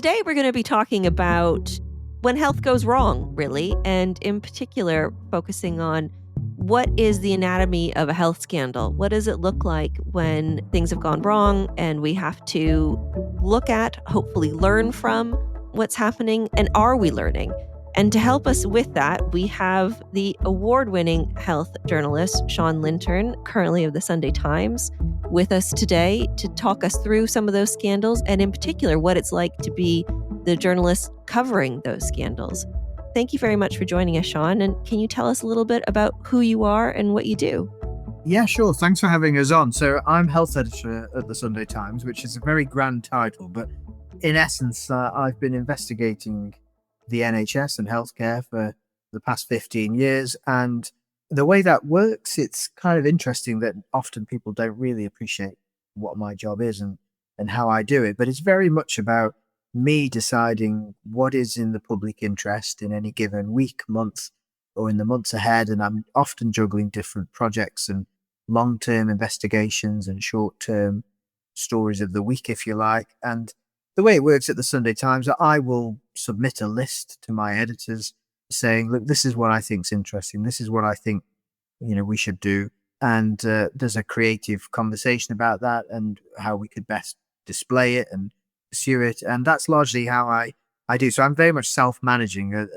today we're going to be talking about when health goes wrong, really, and in particular, focusing on what is the anatomy of a health scandal? What does it look like when things have gone wrong and we have to look at, hopefully learn from what's happening, and are we learning? And to help us with that, we have the award-winning health journalist, Shaun Lintern, currently of the Sunday Times, with us today to talk us through some of those scandals and in particular what it's like to be the journalist covering those scandals. Thank you very much for joining us, Shaun. And can you tell us a little bit about who you are and what you do? Yeah, sure. Thanks for having us on. So I'm health editor at the Sunday Times, which is a very grand title, but in essence, I've been investigating the NHS and healthcare for the past 15 years. And the way that works, it's kind of interesting that often people don't really appreciate what my job is and how I do it. But it's very much about me deciding what is in the public interest in any given week, month, or in the months ahead. And I'm often juggling different projects and long-term investigations and short-term stories of the week, if you like. And the way it works at the Sunday Times, I will submit a list to my editors saying, look, this is what I think's interesting. This is what I think, we should do. And there's a creative conversation about that and how we could best display it and pursue it. And that's largely how I do. So I'm very much self-managing.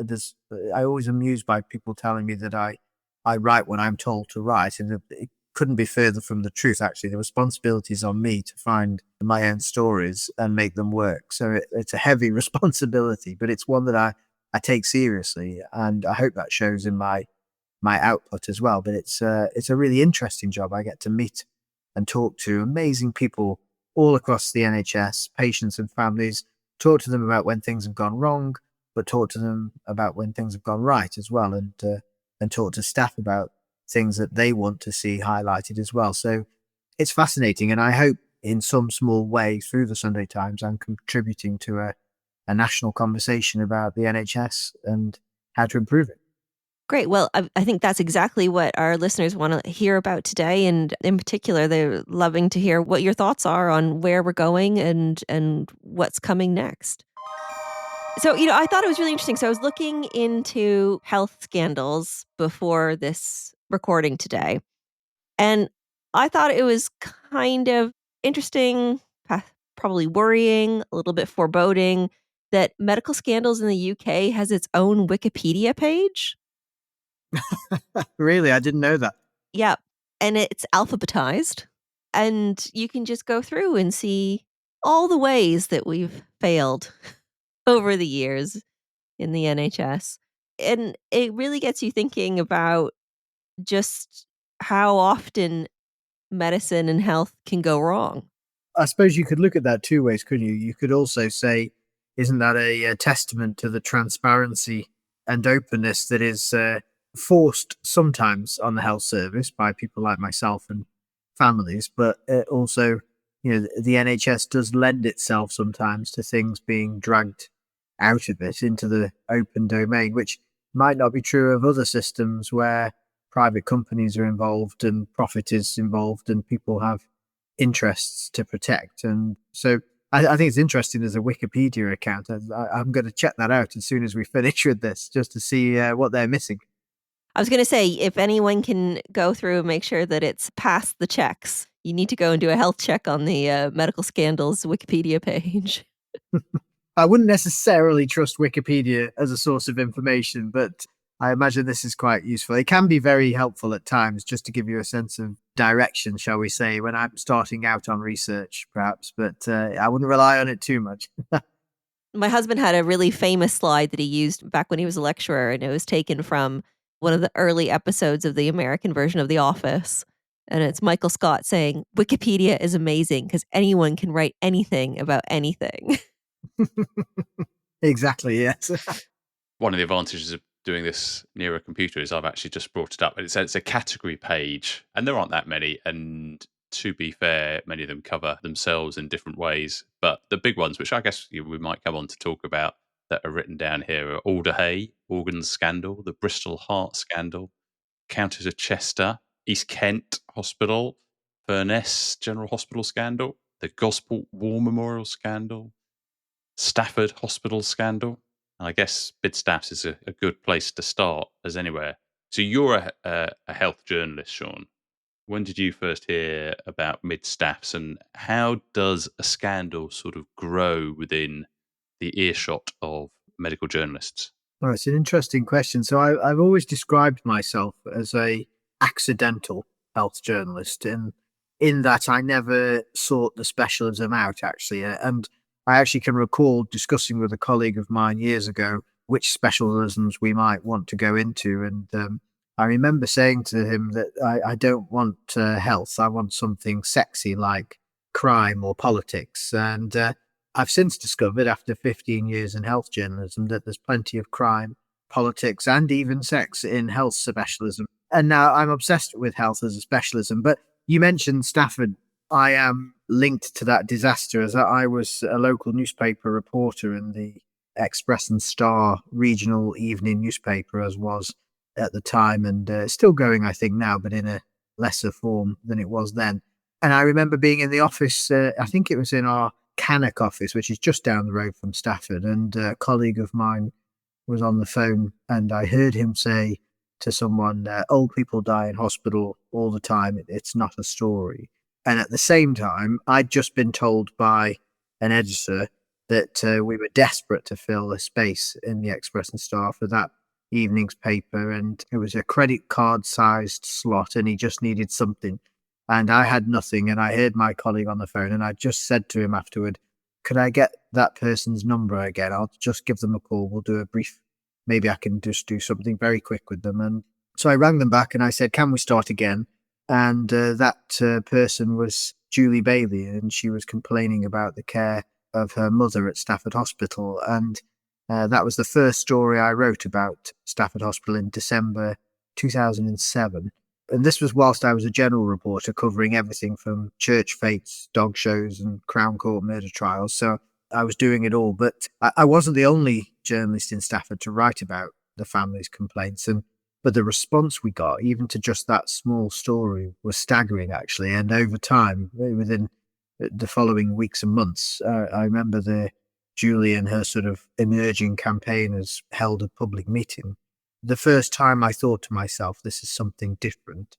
I always amused by people telling me that I write when I'm told to write. And it couldn't be further from the truth, actually. The responsibility is on me to find my own stories and make them work. So it's a heavy responsibility, but it's one that I take seriously. And I hope that shows in my output as well. But it's a really interesting job. I get to meet and talk to amazing people all across the NHS, patients and families, talk to them about when things have gone wrong, but talk to them about when things have gone right as well, and talk to staff about things that they want to see highlighted as well. So it's fascinating, and I hope in some small way through the Sunday Times I'm contributing to a national conversation about the NHS and how to improve it. Great. Well, I think that's exactly what our listeners want to hear about today. And in particular, they're loving to hear what your thoughts are on where we're going and what's coming next. So, I thought it was really interesting. So I was looking into health scandals before this recording today. And I thought it was kind of interesting, probably worrying, a little bit foreboding that medical scandals in the UK has its own Wikipedia page. Really? I didn't know that. Yeah, and it's alphabetized, and you can just go through and see all the ways that we've failed over the years in the NHS. And it really gets you thinking about just how often medicine and health can go wrong. I suppose you could look at that two ways, couldn't you? You could also say, isn't that a testament to the transparency and openness that is forced sometimes on the health service by people like myself and families, but also, the NHS does lend itself sometimes to things being dragged out of it into the open domain, which might not be true of other systems where private companies are involved and profit is involved and people have interests to protect. And so I think it's interesting there's a Wikipedia account. I'm going to check that out as soon as we finish with this, just to see what they're missing. I was going to say, if anyone can go through and make sure that it's past the checks, you need to go and do a health check on the medical scandals Wikipedia page. I wouldn't necessarily trust Wikipedia as a source of information, but I imagine this is quite useful. It can be very helpful at times just to give you a sense of direction, shall we say, when I'm starting out on research, perhaps, but I wouldn't rely on it too much. My husband had a really famous slide that he used back when he was a lecturer, and it was taken from one of the early episodes of the American version of The Office. And it's Michael Scott saying, Wikipedia is amazing because anyone can write anything about anything. Exactly, yes. One of the advantages of doing this near a computer is I've actually just brought it up. It's a category page, and there aren't that many. And to be fair, many of them cover themselves in different ways. But the big ones, which I guess we might come on to talk about, that are written down here are Alderhay, Organs Scandal, the Bristol Heart Scandal, Countess of Chester, East Kent Hospital, Furness General Hospital Scandal, the Gosport War Memorial Scandal, Stafford Hospital scandal. And I guess mid-staffs is a good place to start as anywhere. So you're a health journalist, Shaun. When did you first hear about mid-staffs, and how does a scandal sort of grow within the earshot of medical journalists? Oh, it's an interesting question. So I've always described myself as a accidental health journalist, in that I never sought the specialism out actually, and I actually can recall discussing with a colleague of mine years ago which specialisms we might want to go into, and I remember saying to him that I don't want health, I want something sexy like crime or politics, and I've since discovered, after 15 years in health journalism, that there's plenty of crime, politics, and even sex in health specialism. And now I'm obsessed with health as a specialism. But you mentioned Stafford. I am linked to that disaster, as I was a local newspaper reporter in the Express and Star regional evening newspaper, as was at the time, and still going, I think, now, but in a lesser form than it was then. And I remember being in the office, I think it was in our Cannock office, which is just down the road from Stafford, and a colleague of mine was on the phone, and I heard him say to someone, old people die in hospital all the time, it's not a story. And at the same time, I'd just been told by an editor that we were desperate to fill a space in the Express and Star for that evening's paper, and it was a credit card sized slot, and he just needed something. And I had nothing, and I heard my colleague on the phone, and I just said to him afterward, could I get that person's number again? I'll just give them a call. We'll do a brief, maybe I can just do something very quick with them. And so I rang them back and I said, can we start again? And that person was Julie Bailey, and she was complaining about the care of her mother at Stafford Hospital. And that was the first story I wrote about Stafford Hospital in December 2007. And this was whilst I was a general reporter covering everything from church fates, dog shows, and Crown Court murder trials. So I was doing it all. But I wasn't the only journalist in Stafford to write about the family's complaints. But the response we got, even to just that small story, was staggering, actually. And over time, within the following weeks and months, I remember Julie and her sort of emerging campaigners held a public meeting. The first time I thought to myself, this is something different.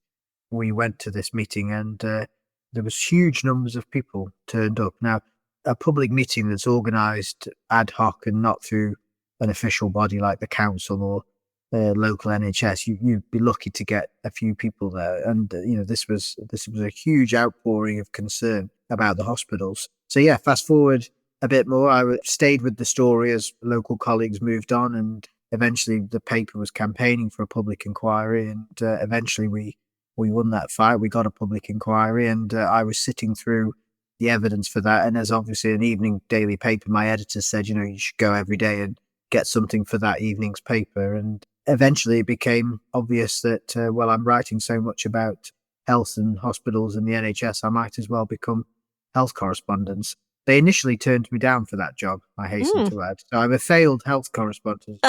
We went to this meeting, and there was huge numbers of people turned up. Now, a public meeting that's organised ad hoc and not through an official body like the council or local NHS, you'd be lucky to get a few people there. And this was a huge outpouring of concern about the hospitals. So yeah, fast forward a bit more, I stayed with the story as local colleagues moved on, and eventually the paper was campaigning for a public inquiry, and eventually we won that fight. We got a public inquiry, and I was sitting through the evidence for that. And as obviously an evening daily paper, my editor said, you should go every day and get something for that evening's paper. And eventually it became obvious that, well, I'm writing so much about health and hospitals and the NHS, I might as well become health correspondent. They initially turned me down for that job, I hasten to add. So I'm a failed health correspondent.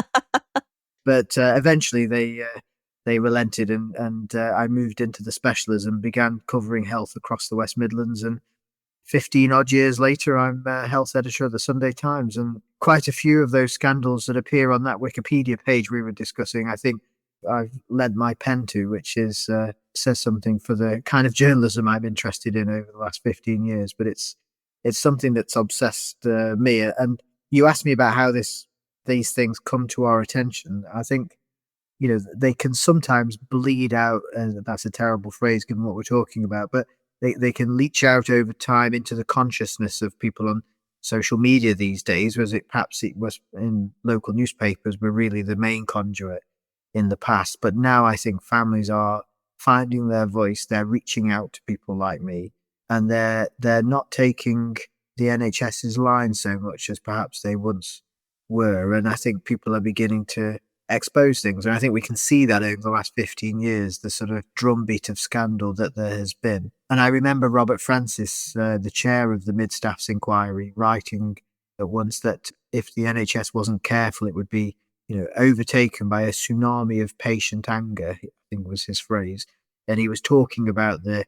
But eventually they relented, and I moved into the specialism, began covering health across the West Midlands. And 15 odd years later, I'm health editor of the Sunday Times. And quite a few of those scandals that appear on that Wikipedia page we were discussing, I think I've lent my pen to, which is says something for the kind of journalism I'm interested in over the last 15 years. But it's something that's obsessed me. And you asked me about how these things come to our attention. I think, they can sometimes bleed out, and that's a terrible phrase given what we're talking about, but they can leach out over time into the consciousness of people on social media these days, whereas perhaps it was in local newspapers were really the main conduit in the past. But now I think families are finding their voice. They're reaching out to people like me, and they're not taking the NHS's line so much as perhaps they once were. And I think people are beginning to expose things. And I think we can see that over the last 15 years, the sort of drumbeat of scandal that there has been. And I remember Robert Francis, the chair of the mid-staffs inquiry, writing at once that if the NHS wasn't careful, it would be, overtaken by a tsunami of patient anger, I think was his phrase. And he was talking about the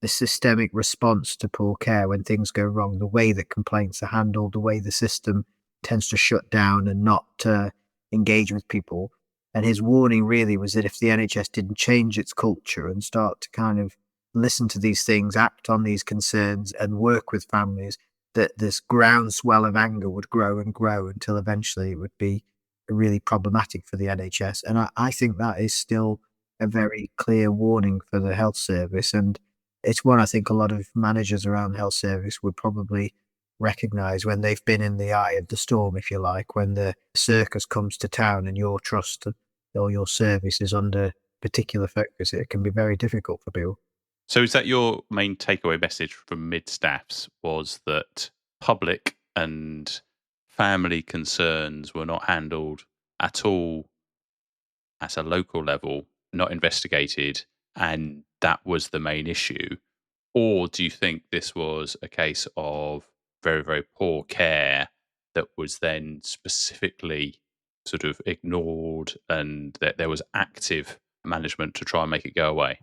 the systemic response to poor care when things go wrong, the way that complaints are handled, the way the system tends to shut down and not engage with people. And his warning really was that if the NHS didn't change its culture and start to kind of listen to these things, act on these concerns, and work with families, that this groundswell of anger would grow and grow until eventually it would be really problematic for the NHS. And I think that is still a very clear warning for the health service. And it's one I think a lot of managers around the health service would probably recognize when they've been in the eye of the storm, if you like, when the circus comes to town and your trust or your service is under particular focus. It can be very difficult for people. So is that your main takeaway message from mid-staffs, was that public and family concerns were not handled at all at a local level, not investigated, and that was the main issue? Or do you think this was a case of very, very poor care that was then specifically sort of ignored, and that there was active management to try and make it go away?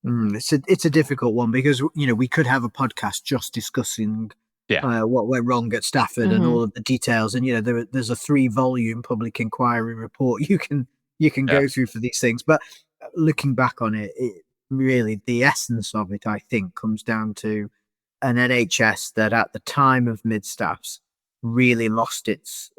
It's a difficult one because we could have a podcast just discussing Yeah. what went wrong at Stafford and all of the details. And there's a 3-volume public inquiry report you can Yeah. go through for these things. But looking back on it, really the essence of it, I think, comes down to an NHS that at the time of mid-staffs really lost its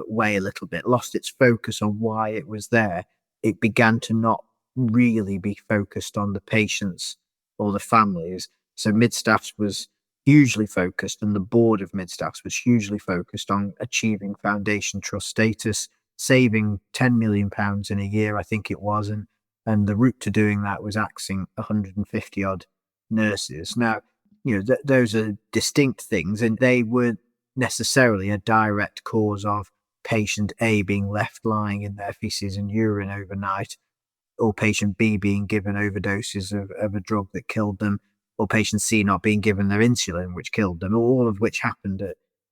way a little bit, lost its focus on why it was there. It began to not really be focused on the patients or the families. So mid-staffs was hugely focused, and the board of mid-staffs was hugely focused on achieving foundation trust status, saving £10 million in a year, I think it was, and the route to doing that was axing 150 odd nurses. Now, those are distinct things, and they weren't necessarily a direct cause of patient A being left lying in their feces and urine overnight, or patient B being given overdoses of a drug that killed them, or patient C not being given their insulin, which killed them, all of which happened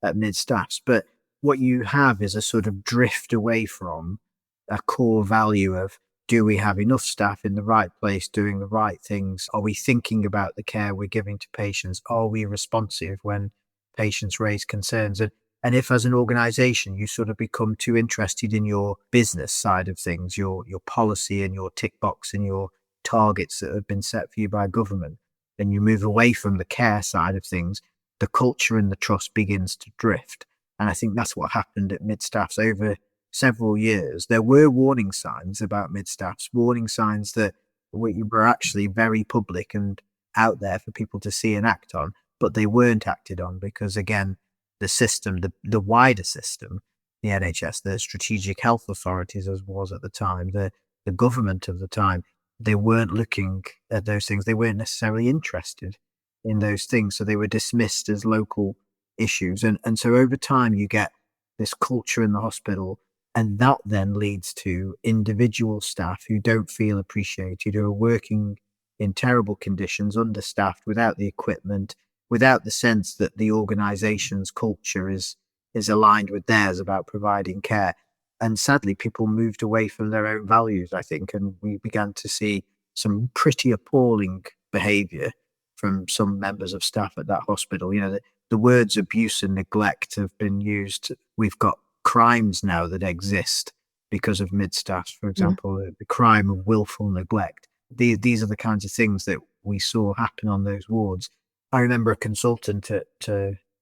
at mid-staffs. But what you have is a sort of drift away from a core value of, do we have enough staff in the right place doing the right things? Are we thinking about the care we're giving to patients? Are we responsive when patients raise concerns? And if as an organization you sort of become too interested in your business side of things, your policy and your tick box and your targets that have been set for you by government, then you move away from the care side of things, the culture and the trust begins to drift. And I think that's what happened at mid-staffs over several years. There were warning signs about mid-staffs, warning signs that were actually very public and out there for people to see and act on, but they weren't acted on because, again, the system, the wider system, the NHS, the strategic health authorities, as was at the time, the government of the time, they weren't looking at those things. They weren't necessarily interested in those things. So they were dismissed as local issues. And so over time, you get this culture in the hospital, and that then leads to individual staff who don't feel appreciated, who are working in terrible conditions, understaffed, without the equipment, without the sense that the organization's culture is aligned with theirs about providing care. And sadly, people moved away from their own values, I think, and we began to see some pretty appalling behavior from some members of staff at that hospital. The words abuse and neglect have been used. We've got crimes now that exist because of mid-staffs, for example, the crime of willful neglect. These are the kinds of things that we saw happen on those wards. I remember a consultant at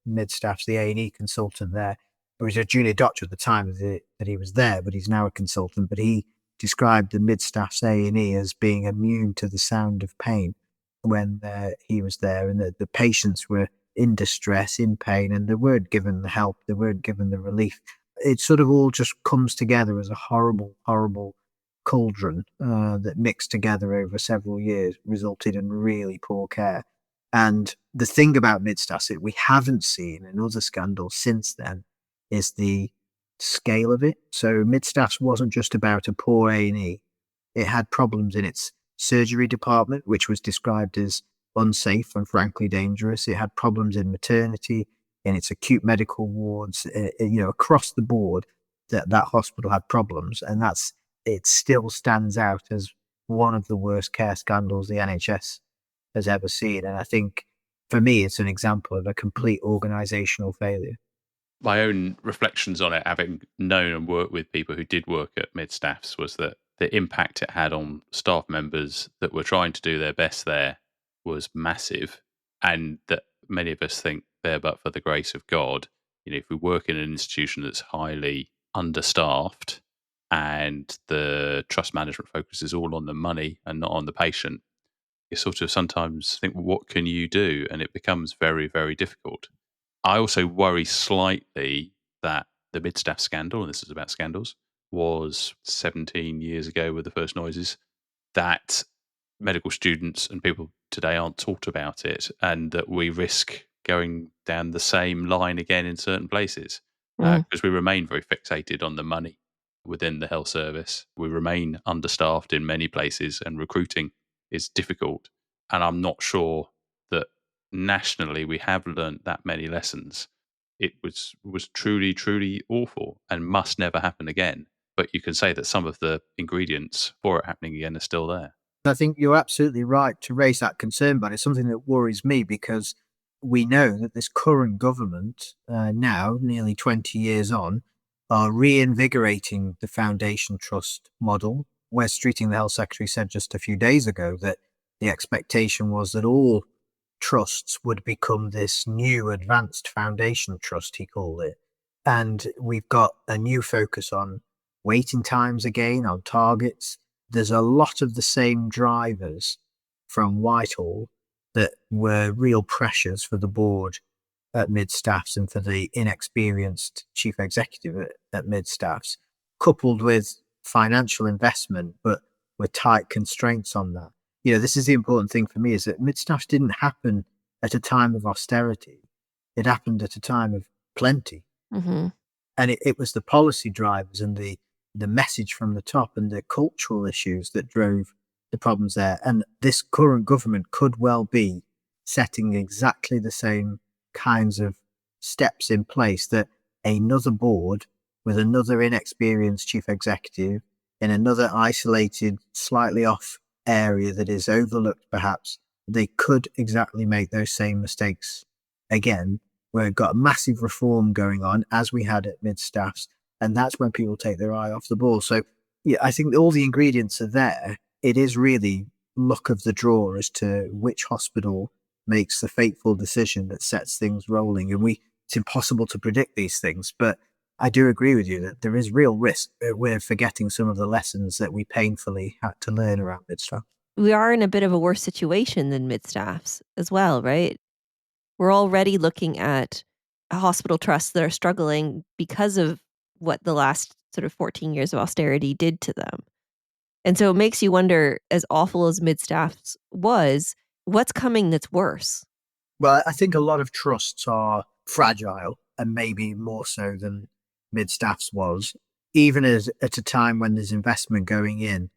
mid-staffs, the A&E consultant there, who was a junior doctor at the time that he was there, but he's now a consultant. But he described the mid-staffs A&E as being immune to the sound of pain when he was there, and the patients were in distress, in pain, and they weren't given the help, they weren't given the relief. It sort of all just comes together as a horrible, horrible cauldron that mixed together over several years, resulted in really poor care. And the thing about mid-staffs that we haven't seen in other scandals since then is the scale of it. So mid-staffs wasn't just about a poor A&E. It had problems in its surgery department, which was described as unsafe and frankly dangerous. It had problems in maternity, in its acute medical wards, across the board. That hospital had problems, and it still stands out as one of the worst care scandals the NHS has ever seen. And I think for me, it's an example of a complete organizational failure. My own reflections on it, having known and worked with people who did work at mid-staffs, was that the impact it had on staff members that were trying to do their best there was massive, and that many of us think there but for the grace of God. If we work in an institution that's highly understaffed and the trust management focus is all on the money and not on the patient, you sort of sometimes think, well, what can you do? And it becomes very, very difficult. I also worry slightly that the mid-staff scandal, and this is about scandals, was 17 years ago with the first noises, that medical students and people today aren't taught about it, and that we risk going down the same line again in certain places, Mm. because we remain very fixated on the money within the health service. We remain understaffed in many places, and recruiting is difficult. And I'm not sure that nationally we have learnt that many lessons. It was truly, truly awful and must never happen again. But you can say that some of the ingredients for it happening again are still there. I think you're absolutely right to raise that concern, but it's something that worries me because we know that this current government, now nearly 20 years on, are reinvigorating the foundation trust model. Wes Streeting, the health secretary, said just a few days ago that the expectation was that all trusts would become this new advanced foundation trust, he called it. And we've got a new focus on waiting times again, on targets. There's a lot of the same drivers from Whitehall that were real pressures for the board at mid-staffs and for the inexperienced chief executive at mid-staffs, coupled with financial investment, but with tight constraints on that. This is the important thing for me, is that mid-staffs didn't happen at a time of austerity. It happened at a time of plenty. Hmm. And it was the policy drivers and the message from the top and the cultural issues that drove the problems there. And this current government could well be setting exactly the same kinds of steps in place, that another board with another inexperienced chief executive in another isolated, slightly off area that is overlooked perhaps, they could exactly make those same mistakes again, where we've got a massive reform going on as we had at mid-staffs. And that's when people take their eye off the ball. So, yeah, I think all the ingredients are there. It is really luck of the draw as to which hospital makes the fateful decision that sets things rolling. And it's impossible to predict these things. But I do agree with you that there is real risk that we're forgetting some of the lessons that we painfully had to learn around mid-staff. We are in a bit of a worse situation than mid-staffs as well, right? We're already looking at hospital trusts that are struggling because of what the last sort of 14 years of austerity did to them. And so it makes you wonder, as awful as mid-staffs was, what's coming that's worse? Well, I think a lot of trusts are fragile, and maybe more so than mid-staffs was, even as at a time when there's investment going in.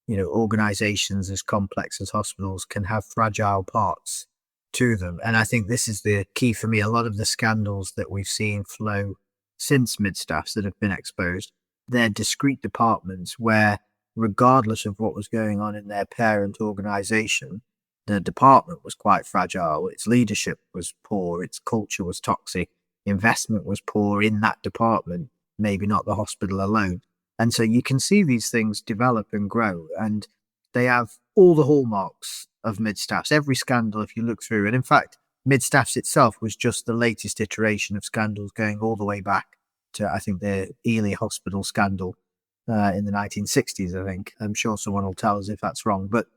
Organizations as complex as hospitals can have fragile parts to them. And I think this is the key for me. A lot of the scandals that we've seen flow since mid-staffs that have been exposed, they're discrete departments where, regardless of what was going on in their parent organization, the department was quite fragile. Its leadership was poor. Its culture was toxic. Investment was poor in that department, maybe not the hospital alone. And so you can see these things develop and grow, and they have all the hallmarks of mid-staffs, every scandal if you look through. And in fact, mid-staffs itself was just the latest iteration of scandals going all the way back to, I think, the Ely Hospital scandal in the 1960s, I think. I'm sure someone will tell us if that's wrong. But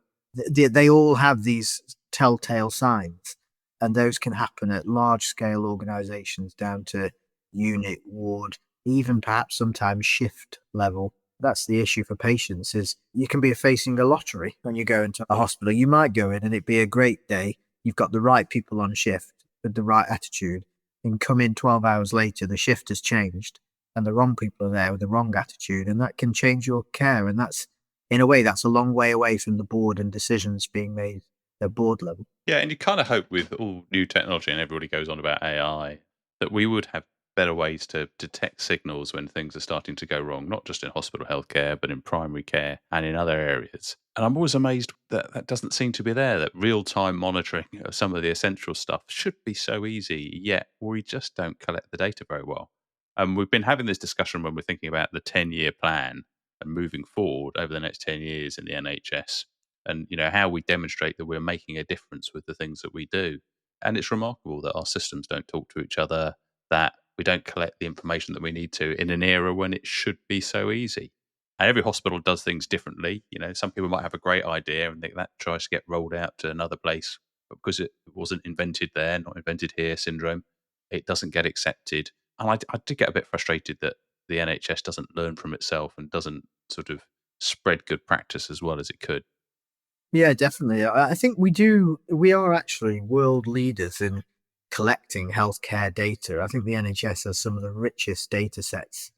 they all have these telltale signs, and those can happen at large-scale organizations down to unit, ward, even perhaps sometimes shift level. That's the issue for patients, is you can be facing a lottery when you go into a hospital. You might go in and it be a great day. You've got the right people on shift with the right attitude, and come in 12 hours later, the shift has changed and the wrong people are there with the wrong attitude, and that can change your care. And that's, in a way, that's a long way away from the board and decisions being made at board level. Yeah, and you kind of hope with all new technology, and everybody goes on about AI, that we would have better ways to detect signals when things are starting to go wrong, not just in hospital healthcare, but in primary care and in other areas. And I'm always amazed that that doesn't seem to be there, that real-time monitoring of some of the essential stuff should be so easy, yet we just don't collect the data very well. And we've been having this discussion when we're thinking about the 10-year plan and moving forward over the next 10 years in the NHS and, how we demonstrate that we're making a difference with the things that we do. And it's remarkable that our systems don't talk to each other, that we don't collect the information that we need to in an era when it should be so easy. And every hospital does things differently. Some people might have a great idea and think that tries to get rolled out to another place, but because it wasn't invented there, not invented here syndrome, it doesn't get accepted. And I did get a bit frustrated that the NHS doesn't learn from itself and doesn't sort of spread good practice as well as it could. Yeah, definitely. I think we do. We are actually world leaders in collecting healthcare data. I think the NHS has some of the richest data sets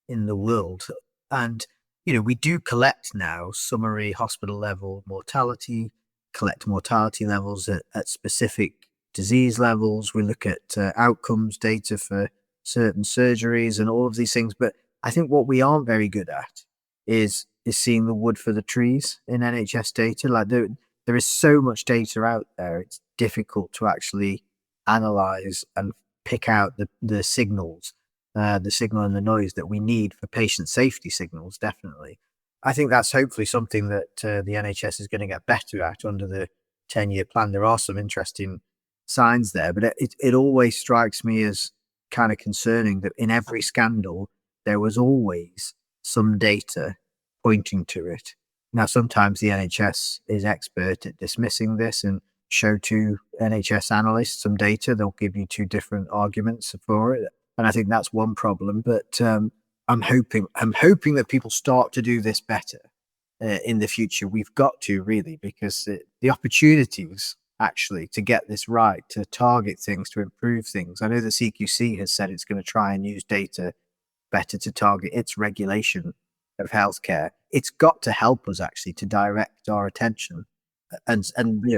in the world. And, we do collect now summary hospital level mortality, collect mortality levels at specific disease levels. We look at outcomes data for certain surgeries and all of these things. But I think what we aren't very good at is seeing the wood for the trees in NHS data. Like there is so much data out there. It's difficult to actually analyze and pick out the signals, the signal and the noise that we need for patient safety signals. Definitely. I think that's hopefully something that the NHS is going to get better at under the 10-year plan. There are some interesting signs there, but it always strikes me as kind of concerning that in every scandal, there was always some data pointing to it. Now, sometimes the NHS is expert at dismissing this and show to NHS analysts some data. They'll give you two different arguments for it. And I think that's one problem. But I'm hoping that people start to do this better in the future. We've got to really, because the opportunities actually to get this right, to target things, to improve things. I know the CQC has said it's going to try and use data better to target its regulation of healthcare. It's got to help us actually to direct our attention and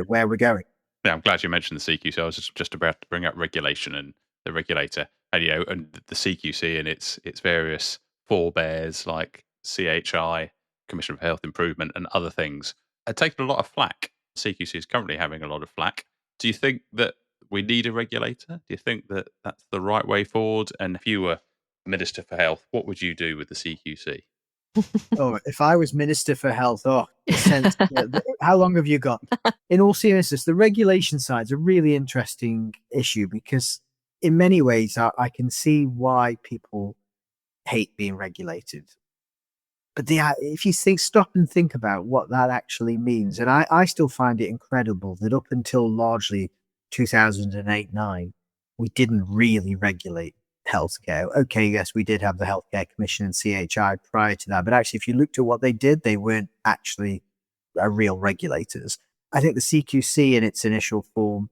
where we're going. Yeah, I'm glad you mentioned the CQC. I was just about to bring up regulation and the regulator, and and the CQC and its various forebears like CHI, Commission for Health Improvement, and other things are taking a lot of flack. CQC is currently having a lot of flack. Do you think that we need a regulator? Do you think that that's the right way forward? And if you were Minister for Health, what would you do with the CQC? Oh, if I was Minister for Health, how long have you got? In all seriousness, the regulation side is a really interesting issue because in many ways, I can see why people hate being regulated. But if you stop and think about what that actually means, and I still find it incredible that up until largely 2008-9, we didn't really regulate healthcare. Okay, yes, we did have the Healthcare Commission and CHI prior to that, but actually, if you looked at what they did, they weren't actually real regulators. I think the CQC in its initial form,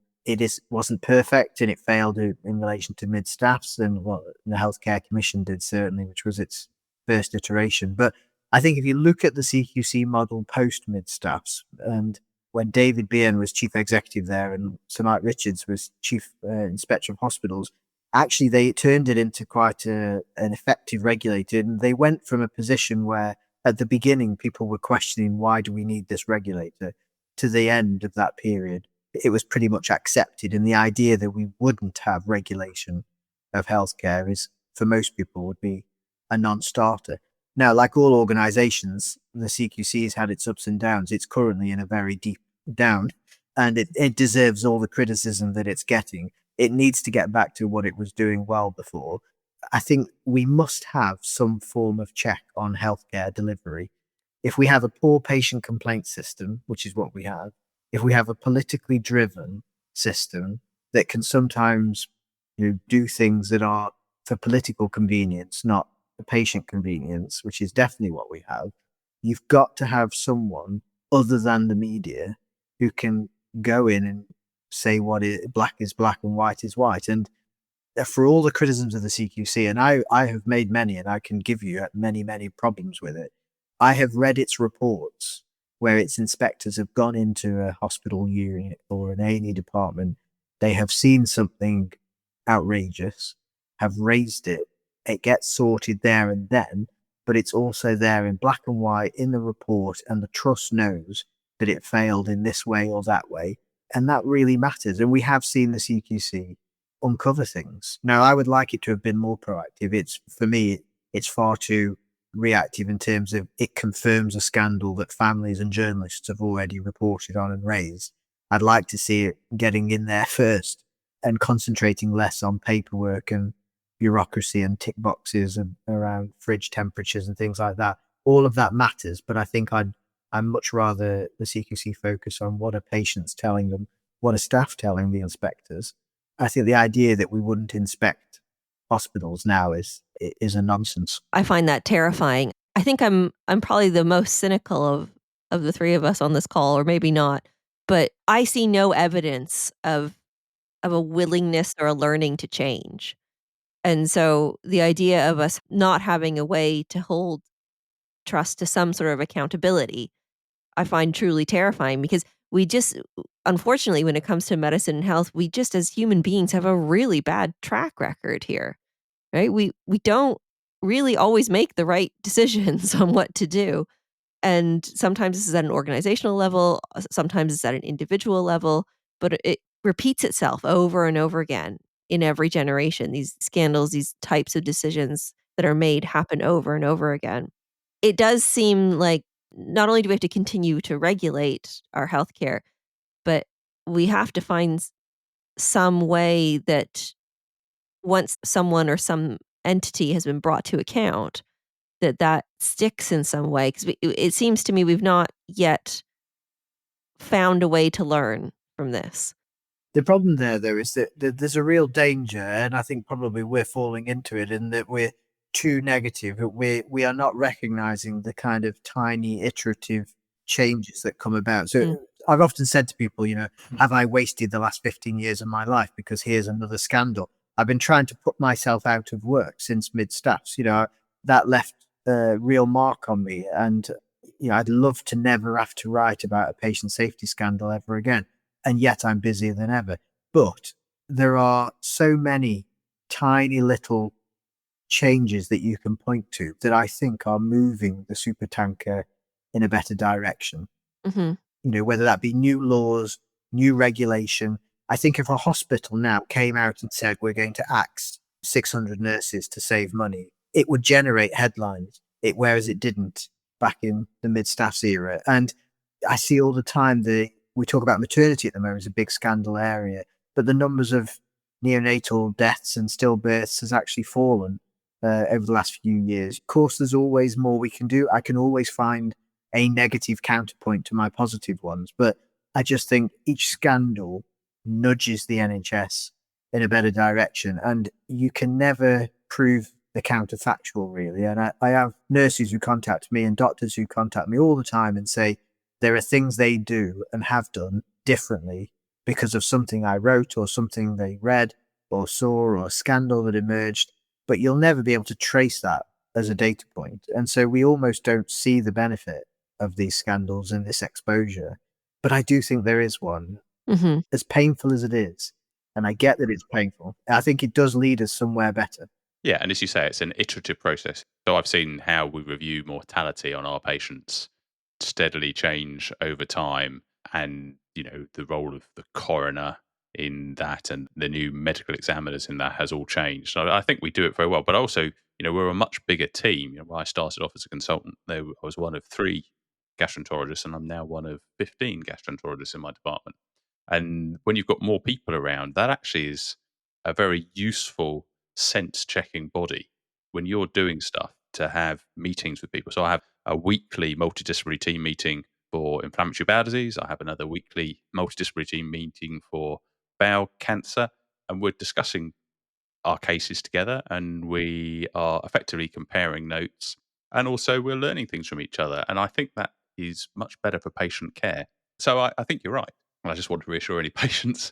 wasn't perfect and it failed in relation to mid-staffs and what the Healthcare Commission did, certainly, which was its first iteration. But I think if you look at the CQC model post mid-staffs, and when David Byrne was chief executive there and Sir Mike Richards was chief inspector of hospitals, actually they turned it into quite an effective regulator. And they went from a position where at the beginning people were questioning, why do we need this regulator? To the end of that period, it was pretty much accepted. And the idea that we wouldn't have regulation of healthcare is, for most people, would be a non-starter. Now, like all organizations, the CQC has had its ups and downs. It's currently in a very deep down, and it deserves all the criticism that it's getting. It needs to get back to what it was doing well before. I think we must have some form of check on healthcare delivery. If we have a poor patient complaint system, which is what we have, if we have a politically driven system that can sometimes do things that are for political convenience, not for patient convenience, which is definitely what we have, you've got to have someone other than the media who can go in and say black is black and white is white. And for all the criticisms of the CQC, and I have made many, and I can give you many, many problems with it, I have read its reports where its inspectors have gone into a hospital unit or an A&E department. They have seen something outrageous, have raised it. It gets sorted there and then. but it's also there in black and white in the report, and the trust knows that it failed in this way or that way. And that really matters. And we have seen the CQC uncover things. Now, I would like it to have been more proactive. For me, it's far too reactive in terms of it confirms a scandal that families and journalists have already reported on and raised. I'd like to see it getting in there first and concentrating less on paperwork and bureaucracy and tick boxes and around fridge temperatures and things like that. All of that matters, but I think I'm much rather the CQC focus on what are patients telling them, what are staff telling the inspectors. I think the idea that we wouldn't inspect hospitals now is a nonsense. I find that terrifying. I think I'm probably the most cynical of the three of us on this call, or maybe not, but I see no evidence of a willingness or a learning to change. And so the idea of us not having a way to hold trust to some sort of accountability, I find truly terrifying, because we just, unfortunately, when it comes to medicine and health, we just as human beings have a really bad track record here, right? We don't really always make the right decisions on what to do. And sometimes this is at an organizational level, sometimes it's at an individual level, but it repeats itself over and over again in every generation. These scandals, these types of decisions that are made happen over and over again. It does seem like not only do we have to continue to regulate our healthcare, but we have to find some way that once someone or some entity has been brought to account, that sticks in some way, 'cause it seems to me we've not yet found a way to learn from this. The problem there, though, is that there's a real danger, and I think probably we're falling into it, in that we're too negative. We are not recognizing the kind of tiny iterative changes that come about. Mm, So I've often said to people, have I wasted the last 15 years of my life because here's another scandal? I've been trying to put myself out of work since mid staffs. That left a real mark on me, and I'd love to never have to write about a patient safety scandal ever again, and yet I'm busier than ever. But there are so many tiny little changes that you can point to that I think are moving the supertanker in a better direction. mhm, Whether that be new laws, new regulation. I think if a hospital now came out and said we're going to axe 600 nurses to save money, it would generate headlines. Whereas it didn't back in the mid staffs era. And I see all the time we talk about maternity at the moment as a big scandal area, but the numbers of neonatal deaths and stillbirths has actually fallen over the last few years. Of course, there's always more we can do. I can always find a negative counterpoint to my positive ones, but I just think each scandal nudges the NHS in a better direction, and you can never prove the counterfactual, really. And I have nurses who contact me and doctors who contact me all the time and say there are things they do and have done differently because of something I wrote or something they read or saw or a scandal that emerged, but you'll never be able to trace that as a data point. And so we almost don't see the benefit of these scandals and this exposure. But I do think there is one, mhm. as painful as it is. And I get that it's painful. I think it does lead us somewhere better. Yeah, and as you say, it's an iterative process. So I've seen how we review mortality on our patients steadily change over time, and the role of the coroner in that and the new medical examiners in that has all changed. So I think we do it very well, but also we're a much bigger team. When I started off as a consultant, I was one of 3 gastroenterologists, and I'm now one of 15 gastroenterologists in my department. And when you've got more people around, that actually is a very useful sense checking body when you're doing stuff, to have meetings with people. So I have a weekly multidisciplinary team meeting for inflammatory bowel disease. I have another weekly multidisciplinary team meeting for bowel cancer, and we're discussing our cases together, and we are effectively comparing notes, and also we're learning things from each other. And I think that is much better for patient care. So I think you're right. And I just want to reassure any patients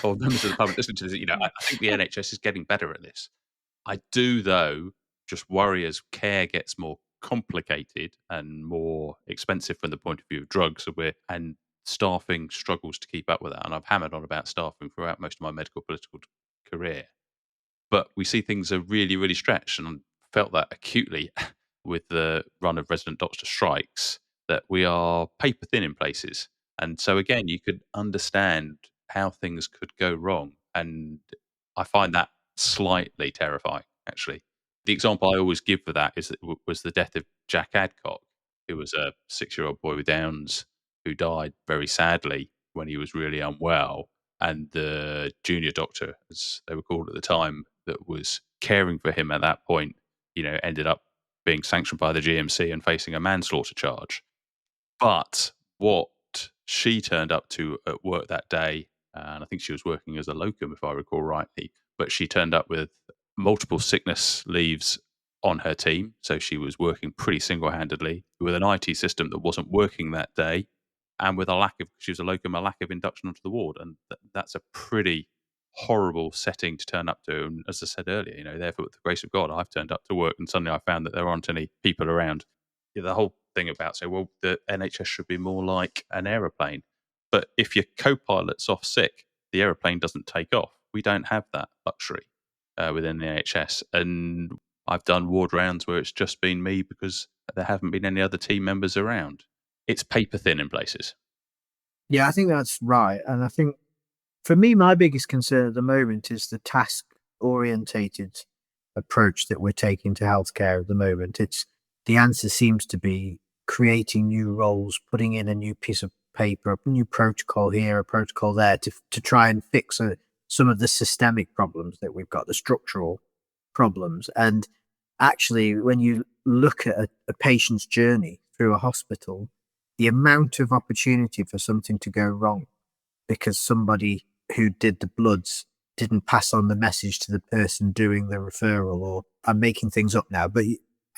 or members of the public listening to this. I think the NHS is getting better at this. I do, though, just worry as care gets more complicated and more expensive from the point of view of drugs, and staffing struggles to keep up with that. And I've hammered on about staffing throughout most of my medical political career. But we see things are really, really stretched, and I felt that acutely with the run of resident doctor strikes that we are paper thin in places. And so again, you could understand how things could go wrong. And I find that slightly terrifying, actually. The example I always give for that was the death of Jack Adcock, who was a 6-year-old boy with Downs who died very sadly when he was really unwell. And the junior doctor, as they were called at the time, that was caring for him at that point, ended up being sanctioned by the GMC and facing a manslaughter charge. But what she turned up to at work that day, and I think she was working as a locum, if I recall rightly, but she turned up with multiple sickness leaves on her team. So she was working pretty single handedly with an IT system that wasn't working that day, and with she was a locum, a lack of induction onto the ward. And that's a pretty horrible setting to turn up to. And as I said earlier, therefore, with the grace of God, I've turned up to work and suddenly I found that there aren't any people around. The whole thing about the NHS should be more like an aeroplane. But if your co-pilot's off sick, the aeroplane doesn't take off. We don't have that luxury within the NHS. And I've done ward rounds where it's just been me because there haven't been any other team members around. It's paper thin in places. Yeah, I think that's right. And I think for me, my biggest concern at the moment is the task orientated approach that we're taking to healthcare at the moment. The answer seems to be creating new roles, putting in a new piece of paper, a new protocol here, a protocol there to try and fix some of the systemic problems that we've got, the structural problems. And actually, when you look at a patient's journey through a hospital, the amount of opportunity for something to go wrong because somebody who did the bloods didn't pass on the message to the person doing the referral, or I'm making things up now, but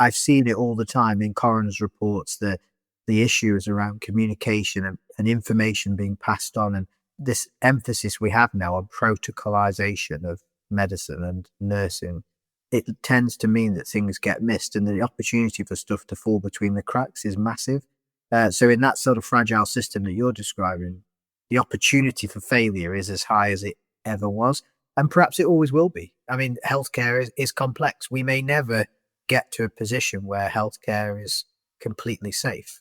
I've seen it all the time in coroner's reports, the issue is around communication and information being passed on. And this emphasis we have now on protocolization of medicine and nursing, it tends to mean that things get missed and the opportunity for stuff to fall between the cracks is massive. So in that sort of fragile system that you're describing, the opportunity for failure is as high as it ever was. And perhaps it always will be. I mean, healthcare is complex. We may never get to a position where healthcare is completely safe,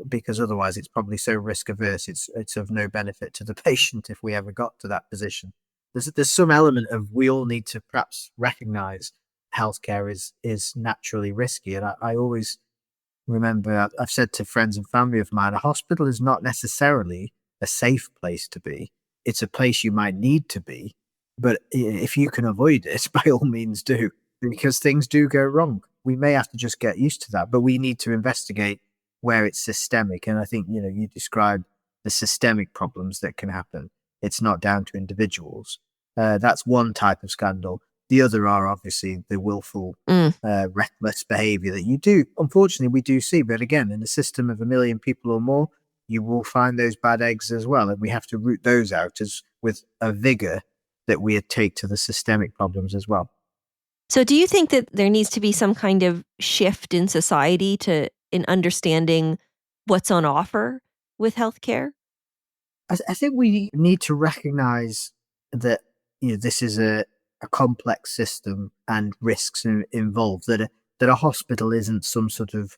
because otherwise it's probably so risk averse, it's of no benefit to the patient if we ever got to that position. There's some element of we all need to perhaps recognize healthcare is naturally risky. And I always remember, I've said to friends and family of mine, a hospital is not necessarily a safe place to be. It's a place you might need to be, but if you can avoid it, by all means do, because things do go wrong. We may have to just get used to that, but we need to investigate where it's systemic. And I think, you described the systemic problems that can happen. It's not down to individuals. That's one type of scandal. The other are obviously the willful, reckless behavior that unfortunately, we do see. But again, in a system of 1 million people or more, you will find those bad eggs as well. And we have to root those out with a vigor that we take to the systemic problems as well. So do you think that there needs to be some kind of shift in society in understanding what's on offer with healthcare? I think we need to recognize that this is a complex system and risks involved, that a hospital isn't some sort of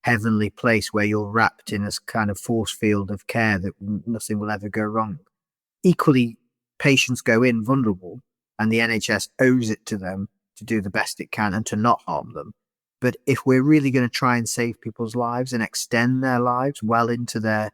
heavenly place where you're wrapped in a kind of force field of care that nothing will ever go wrong. Equally, patients go in vulnerable and the NHS owes it to them to do the best it can and to not harm them. But if we're really going to try and save people's lives and extend their lives well into their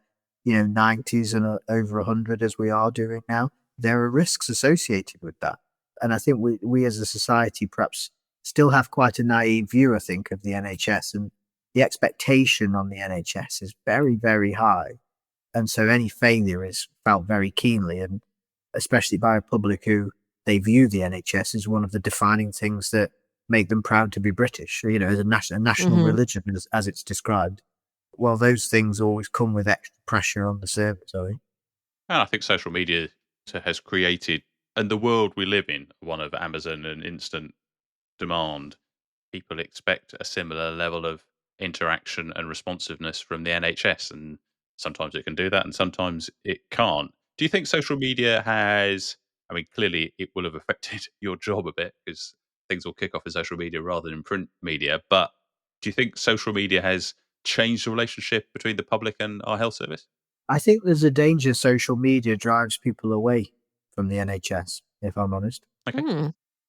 90s and over 100 as we are doing now, there are risks associated with that. And I think we as a society perhaps still have quite a naive view, I think, of the NHS, and the expectation on the NHS is very, very high. And so any failure is felt very keenly, and especially by a public who they view the NHS as one of the defining things that make them proud to be British, as a national religion, as it's described. Well, those things always come with extra pressure on the service, I think. And I think social media has created, and the world we live in, one of Amazon and instant demand, people expect a similar level of interaction and responsiveness from the NHS. And sometimes it can do that and sometimes it can't. Do you think social media clearly it will have affected your job a bit because things will kick off in social media rather than print media, but Do you think social media has changed the relationship between the public and our health service? I think there's a danger social media drives people away from the NHS, if I'm honest. Okay. Hmm.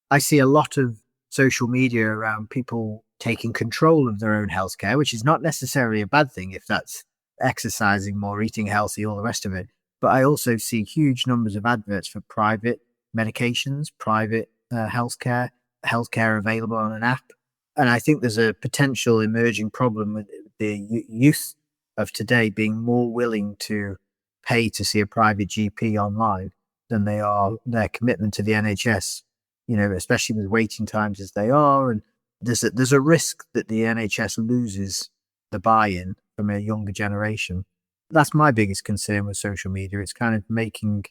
I see a lot of social media around people taking control of their own healthcare, which is not necessarily a bad thing if that's exercising more, eating healthy, all the rest of it. But I also see huge numbers of adverts for private medications, private healthcare available on an app. And I think there's a potential emerging problem with the youth of today being more willing to pay to see a private GP online than they are their commitment to the NHS, especially with waiting times as they are. And there's a risk that the NHS loses the buy-in from a younger generation. That's my biggest concern with social media. It's kind of making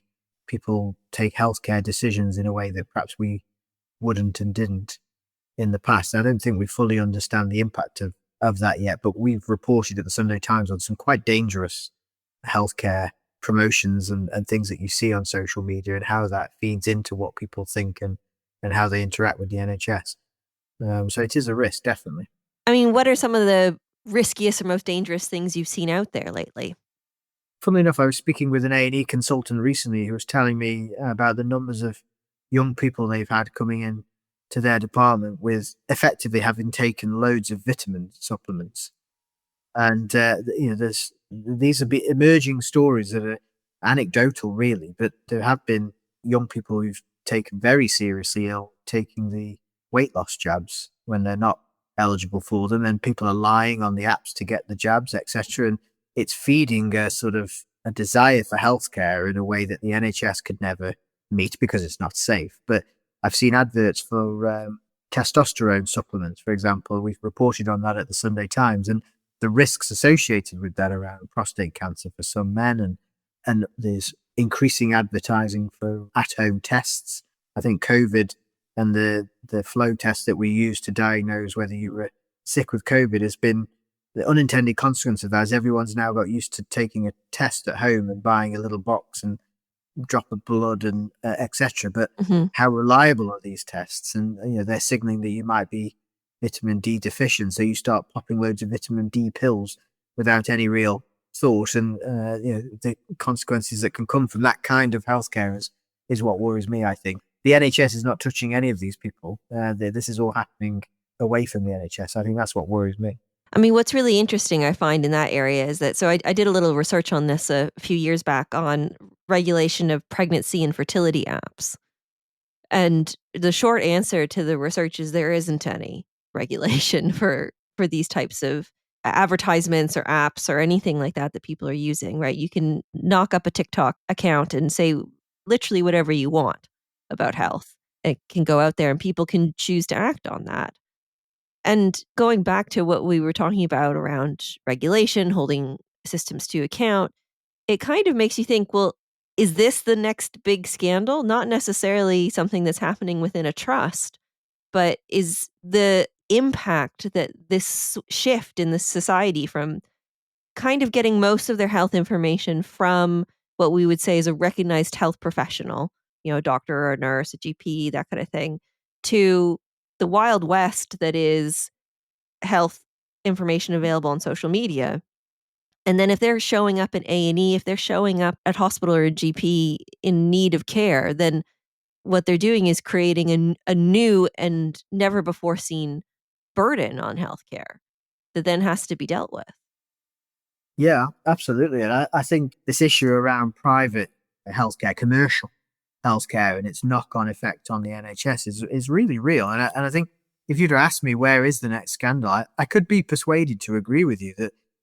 people take healthcare decisions in a way that perhaps we wouldn't and didn't in the past. I don't think we fully understand the impact of that yet, but we've reported at the Sunday Times on some quite dangerous healthcare promotions and things that you see on social media and how that feeds into what people think and how they interact with the NHS. So it is a risk, definitely. I mean, what are some of the riskiest or most dangerous things you've seen out there lately? Funnily enough, I was speaking with an A&E consultant recently who was telling me about the numbers of young people they've had coming in to their department with effectively having taken loads of vitamin supplements. And, these are emerging stories that are anecdotal, really, but there have been young people who've taken very seriously ill taking the weight loss jabs when they're not eligible for them. And people are lying on the apps to get the jabs, etc. And it's feeding a sort of a desire for healthcare in a way that the NHS could never meet because it's not safe. But I've seen adverts for testosterone supplements, for example. We've reported on that at the Sunday Times, and the risks associated with that around prostate cancer for some men, and there's increasing advertising for at-home tests. I think COVID and the flow test that we use to diagnose whether you were sick with COVID has been the unintended consequence of that is everyone's now got used to taking a test at home and buying a little box and drop of blood and etc. But Mhm. how reliable are these tests? And they're signaling that you might be vitamin D deficient, so you start popping loads of vitamin D pills without any real thought, and the consequences that can come from that kind of healthcare is what worries me. I think the NHS is not touching any of these people. This is all happening away from the NHS. I think that's what worries me. I mean, what's really interesting I find in that area is that I did a little research on this a few years back on regulation of pregnancy and fertility apps. And the short answer to the research is there isn't any regulation for these types of advertisements or apps or anything like that that people are using, right? You can knock up a TikTok account and say literally whatever you want about health. It can go out there and people can choose to act on that. And going back to what we were talking about around regulation, holding systems to account, it kind of makes you think, well, is this the next big scandal? Not necessarily something that's happening within a trust, but is the impact that this shift in the society from kind of getting most of their health information from what we would say is a recognized health professional, a doctor or a nurse, a GP, that kind of thing, to the Wild West that is health information available on social media. And then if they're showing up at A&E, if they're showing up at hospital or a GP in need of care, then what they're doing is creating a new and never before seen burden on healthcare that then has to be dealt with. Yeah, absolutely. And I think this issue around private healthcare, commercial healthcare, and its knock-on effect on the NHS is really real. And I think if you'd asked me where is the next scandal, I could be persuaded to agree with you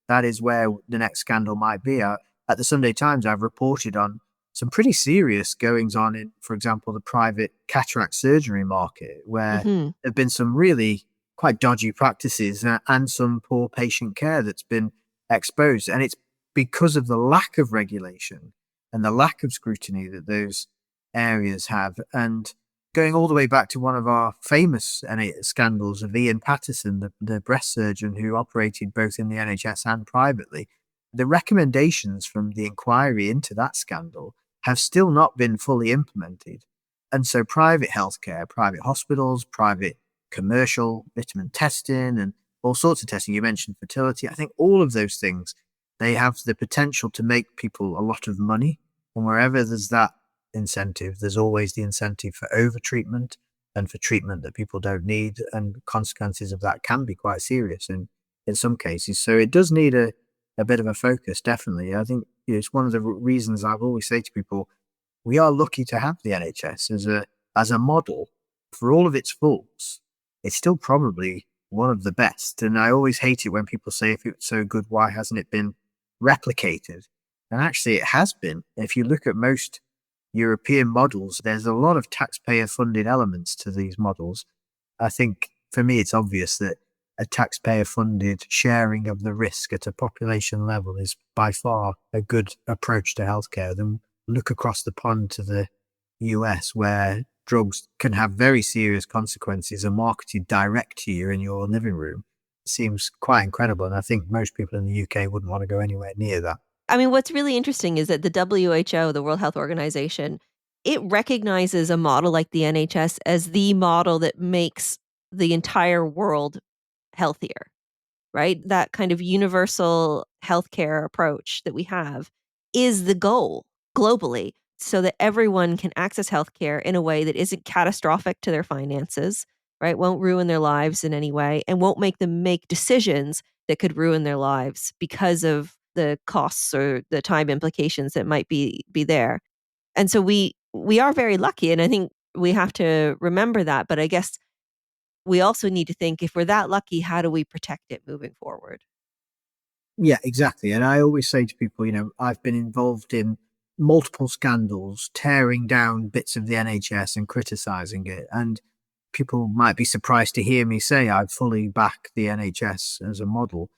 that is where the next scandal might be. At the Sunday Times, I've reported on some pretty serious goings on in, for example, the private cataract surgery market, where Mhm. there have been some really quite dodgy practices and some poor patient care that's been exposed. And it's because of the lack of regulation and the lack of scrutiny that those areas have. And going all the way back to one of our famous scandals of Ian Patterson, the breast surgeon who operated both in the NHS and privately, the recommendations from the inquiry into that scandal have still not been fully implemented. And so private healthcare, private hospitals, private commercial vitamin testing and all sorts of testing. You mentioned fertility. I think all of those things, they have the potential to make people a lot of money. And wherever there's that incentive, there's always the incentive for over-treatment and for treatment that people don't need. And consequences of that can be quite serious in some cases. So it does need a bit of a focus, definitely. I think it's one of the reasons I've always say to people, we are lucky to have the NHS as a model. For all of its faults, it's still probably one of the best. And I always hate it when people say, if it's so good, why hasn't it been replicated? And actually, it has been. If you look at most European models, there's a lot of taxpayer funded elements to these models. I think for me, it's obvious that a taxpayer funded sharing of the risk at a population level is by far a good approach to healthcare. Then look across the pond to the US, where drugs can have very serious consequences and marketed direct to you in your living room. It seems quite incredible. And I think most people in the UK wouldn't want to go anywhere near that. I mean, what's really interesting is that the WHO, the World Health Organization, it recognizes a model like the NHS as the model that makes the entire world healthier, right? That kind of universal healthcare approach that we have is the goal globally so that everyone can access healthcare in a way that isn't catastrophic to their finances, right? Won't ruin their lives in any way and won't make them make decisions that could ruin their lives because of the costs or the time implications that might be there. And so we are very lucky, and I think we have to remember that, but I guess we also need to think, if we're that lucky, how do we protect it moving forward? Yeah, exactly. And I always say to people, I've been involved in multiple scandals, tearing down bits of the NHS and criticizing it. And people might be surprised to hear me say I fully back the NHS as a model.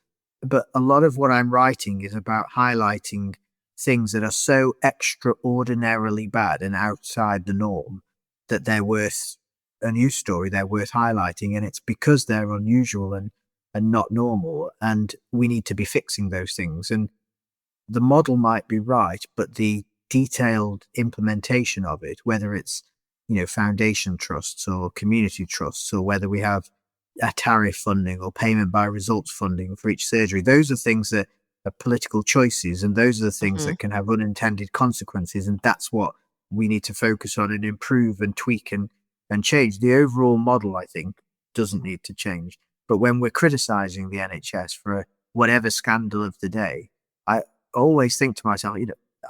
But a lot of what I'm writing is about highlighting things that are so extraordinarily bad and outside the norm that they're worth a news story, they're worth highlighting. And it's because they're unusual and not normal. And we need to be fixing those things. And the model might be right, but the detailed implementation of it, whether it's, foundation trusts or community trusts, or whether we have a tariff funding or payment by results funding for each surgery, those are things that are political choices. And those are the things Mhm. that can have unintended consequences. And that's what we need to focus on and improve and tweak and change. The overall model, I think, doesn't need to change. But when we're criticizing the NHS for whatever scandal of the day, I always think to myself,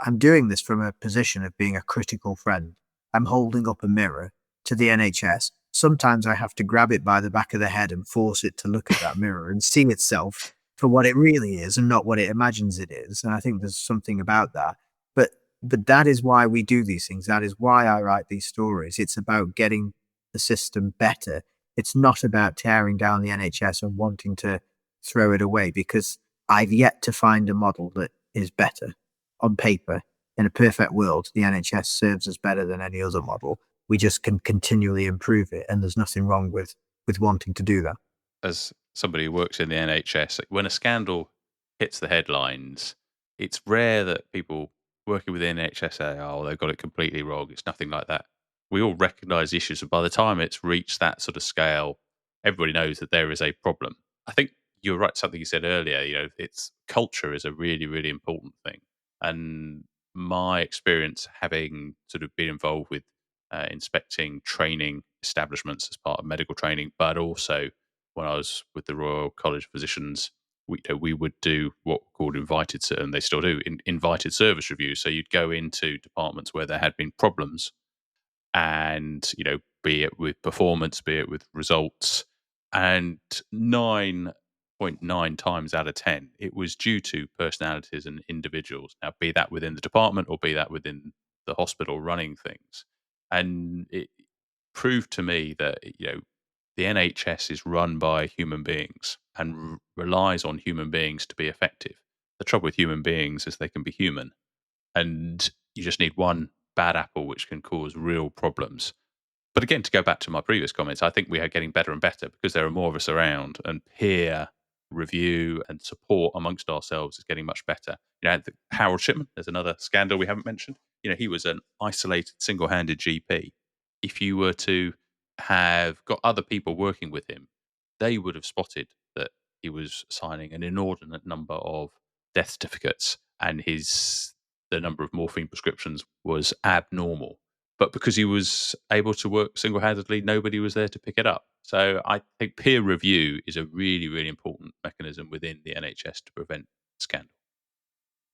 I'm doing this from a position of being a critical friend. I'm holding up a mirror to the NHS. Sometimes I have to grab it by the back of the head and force it to look at that mirror and see itself for what it really is and not what it imagines it is. And I think there's something about that. But that is why we do these things. That is why I write these stories. It's about getting the system better. It's not about tearing down the NHS and wanting to throw it away, because I've yet to find a model that is better on paper. In a perfect world, the NHS serves us better than any other model. We just can continually improve it, and there's nothing wrong with wanting to do that. As somebody who works in the NHS, when a scandal hits the headlines, it's rare that people working with the NHS say, "Oh, they've got it completely wrong." It's nothing like that. We all recognise the issues, and by the time it's reached that sort of scale, everybody knows that there is a problem. I think you're right. Something you said earlier, it's culture is a really, really important thing, and my experience having sort of been involved with inspecting training establishments as part of medical training, but also when I was with the Royal College of Physicians, we would do what were called and they still do, invited service reviews. So you'd go into departments where there had been problems, and be it with performance, be it with results, and 9.9 times out of 10, it was due to personalities and individuals. Now, be that within the department or be that within the hospital running things, and it proved to me that the NHS is run by human beings and relies on human beings to be effective. The trouble with human beings is they can be human, and you just need one bad apple which can cause real problems. But again, to go back to my previous comments, I think we are getting better and better because there are more of us around, and peer review and support amongst ourselves is getting much better. Harold Shipman, there's another scandal we haven't mentioned. He was an isolated, single-handed GP. If you were to have got other people working with him, they would have spotted that he was signing an inordinate number of death certificates, and the number of morphine prescriptions was abnormal. But because he was able to work single-handedly, nobody was there to pick it up. So I think peer review is a really, really important mechanism within the NHS to prevent scandal.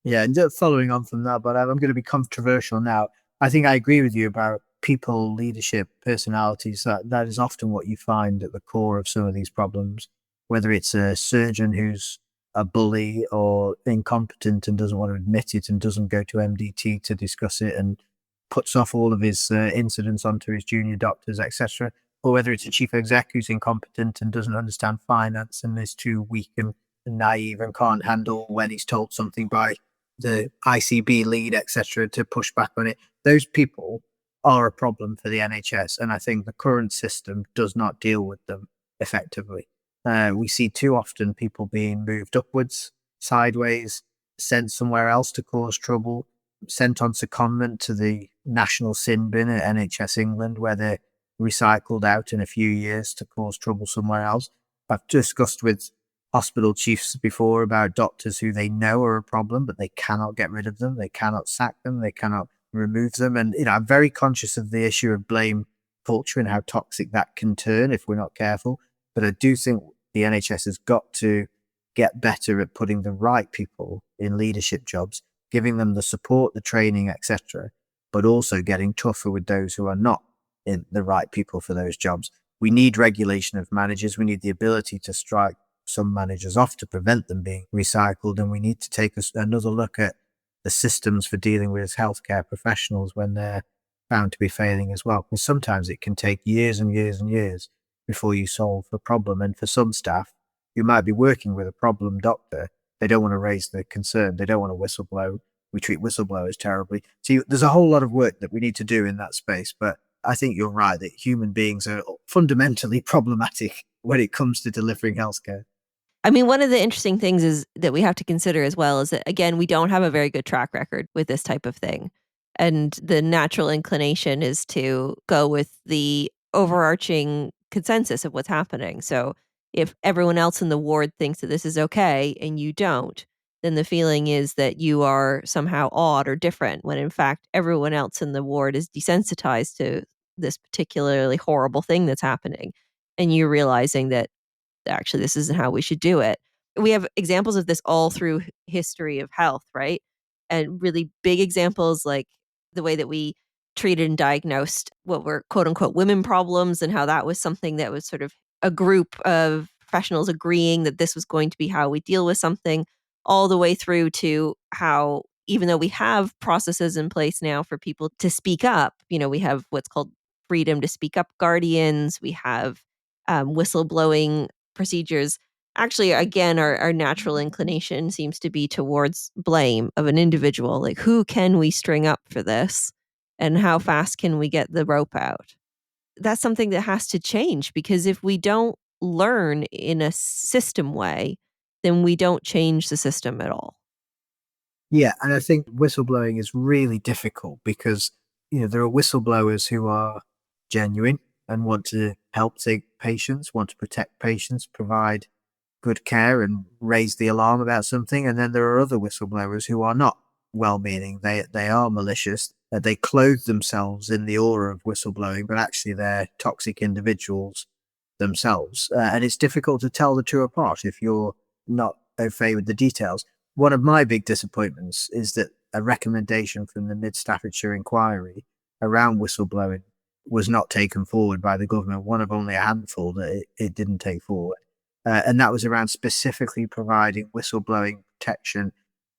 Yeah, and just following on from that, but I'm going to be controversial now. I think I agree with you about people, leadership, personalities. That is often what you find at the core of some of these problems, whether it's a surgeon who's a bully or incompetent and doesn't want to admit it and doesn't go to MDT to discuss it and puts off all of his incidents onto his junior doctors, etc. Or whether it's a chief exec who's incompetent and doesn't understand finance and is too weak and naive and can't handle when he's told something by the ICB lead, etc., to push back on it. Those people are a problem for the NHS, and I think the current system does not deal with them effectively. We see too often people being moved upwards, sideways, sent somewhere else to cause trouble, sent on secondment to the national sin bin at NHS England, where they're recycled out in a few years to cause trouble somewhere else. I've discussed with hospital chiefs before about doctors who they know are a problem, but they cannot get rid of them. They cannot sack them. They cannot remove them. And, I'm very conscious of the issue of blame culture and how toxic that can turn if we're not careful. But I do think the NHS has got to get better at putting the right people in leadership jobs, giving them the support, the training, etc., but also getting tougher with those who are not in the right people for those jobs. We need regulation of managers. We need the ability to strike some managers off to prevent them being recycled. And we need to take another look at the systems for dealing with healthcare professionals when they're found to be failing as well. Because sometimes it can take years and years and years before you solve the problem. And for some staff, you might be working with a problem doctor. They don't want to raise the concern. They don't want to whistleblow. We treat whistleblowers terribly. So there's a whole lot of work that we need to do in that space. But I think you're right that human beings are fundamentally problematic when it comes to delivering healthcare. I mean, one of the interesting things is that we have to consider as well is that, again, we don't have a very good track record with this type of thing. And the natural inclination is to go with the overarching consensus of what's happening. So if everyone else in the ward thinks that this is okay and you don't, then the feeling is that you are somehow odd or different, when in fact everyone else in the ward is desensitized to this particularly horrible thing that's happening. And you're realizing that actually this isn't how we should do it. We have examples of this all through history of health, right? And really big examples like the way that we treated and diagnosed what were quote unquote women problems, and how that was something that was sort of a group of professionals agreeing that this was going to be how we deal with something, all the way through to how, even though we have processes in place now for people to speak up, we have what's called freedom to speak up guardians, we have whistleblowing procedures. Actually, again, our natural inclination seems to be towards blame of an individual. Like, who can we string up for this? And how fast can we get the rope out? That's something that has to change, because if we don't learn in a system way, then we don't change the system at all. Yeah, and I think whistleblowing is really difficult because, there are whistleblowers who are genuine and want to help sick patients, want to protect patients, provide good care and raise the alarm about something. And then there are other whistleblowers who are not well-meaning. They are malicious. They clothe themselves in the aura of whistleblowing, but actually they're toxic individuals themselves. And it's difficult to tell the two apart if you're not au fait with the details. One of my big disappointments is that a recommendation from the Mid-Staffordshire inquiry around whistleblowing was not taken forward by the government, one of only a handful that it didn't take forward. And that was around specifically providing whistleblowing protection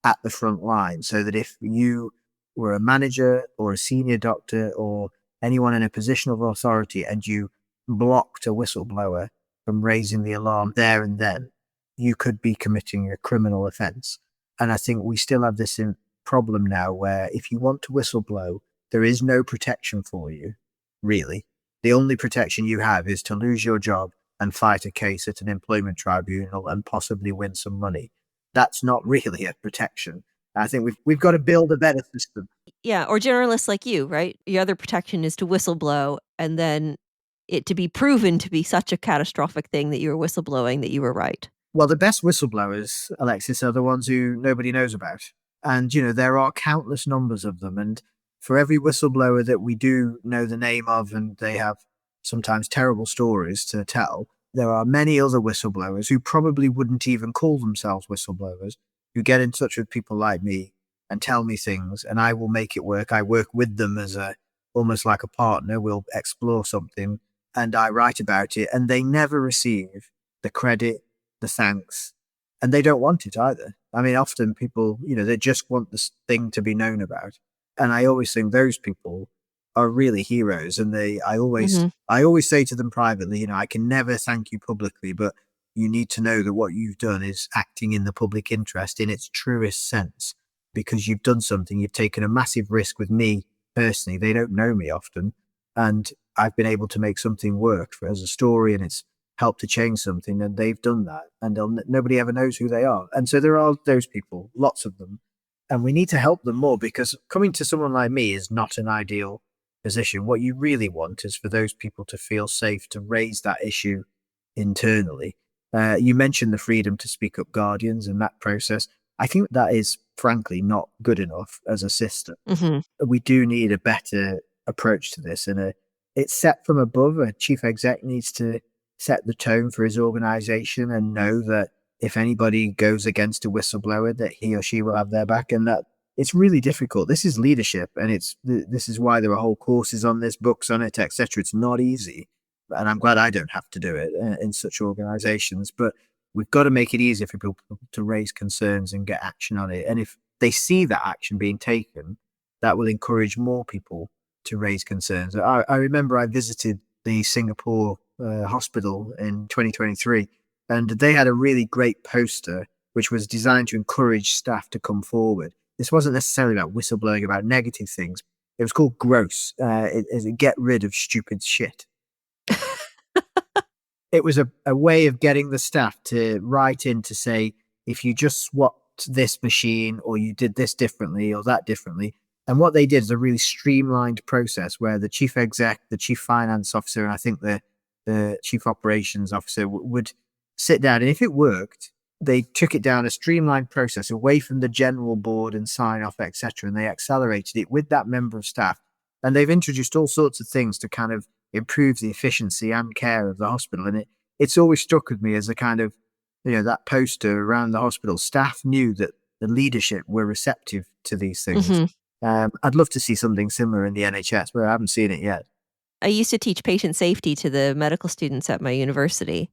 at the front line, so that if you were a manager or a senior doctor or anyone in a position of authority and you blocked a whistleblower from raising the alarm there and then, you could be committing a criminal offence. And I think we still have this problem now where if you want to whistleblow, there is no protection for you, really. The only protection you have is to lose your job and fight a case at an employment tribunal and possibly win some money. That's not really a protection. I think we've got to build a better system. Yeah, or journalists like you, right? The other protection is to whistleblow, and then it to be proven to be such a catastrophic thing that you were whistleblowing that you were right. Well, the best whistleblowers, Alexis, are the ones who nobody knows about. And, there are countless numbers of them. And for every whistleblower that we do know the name of, and they have sometimes terrible stories to tell, there are many other whistleblowers who probably wouldn't even call themselves whistleblowers, who get in touch with people like me and tell me things, and I will make it work. I work with them as almost like a partner. We'll explore something and I write about it, and they never receive the credit, the thanks, and they don't want it either. I mean, often people, they just want this thing to be known about. And I always think those people are really heroes. And Mhm. I always say to them privately, I can never thank you publicly, but you need to know that what you've done is acting in the public interest in its truest sense, because you've done something, you've taken a massive risk with me personally. They don't know me often. And I've been able to make something work as a story, and it's help to change something, and they've done that, and nobody ever knows who they are. And so there are those people, lots of them, and we need to help them more, because coming to someone like me is not an ideal position. What you really want is for those people to feel safe to raise that issue internally. You mentioned the freedom to speak up guardians and that process. I think that is frankly not good enough as a system. Mhm. We do need a better approach to this, and it's set from above. A chief exec needs to set the tone for his organization and know that if anybody goes against a whistleblower, that he or she will have their back. And that it's really difficult. This is leadership, and this is why there are whole courses on this, books on it, etc. It's not easy, and I'm glad I don't have to do it in such organizations. But we've got to make it easier for people to raise concerns and get action on it. And if they see that action being taken, that will encourage more people to raise concerns. I remember I visited the Singapore hospital in 2023, and they had a really great poster which was designed to encourage staff to come forward. This wasn't necessarily about whistleblowing about negative things. It was called GROSS. It get rid of stupid shit. It was a way of getting the staff to write in to say, if you just swapped this machine, or you did this differently or that differently. And what they did is a really streamlined process where the chief exec, the chief finance officer, and I think the chief operations officer would sit down. And if it worked, they took it down a streamlined process away from the general board and sign off, etc. And they accelerated it with that member of staff. And they've introduced all sorts of things to kind of improve the efficiency and care of the hospital. And it's always struck with me as a kind of, that poster around the hospital. Staff knew that the leadership were receptive to these things. Mhm. I'd love to see something similar in the NHS, but I haven't seen it yet. I used to teach patient safety to the medical students at my university,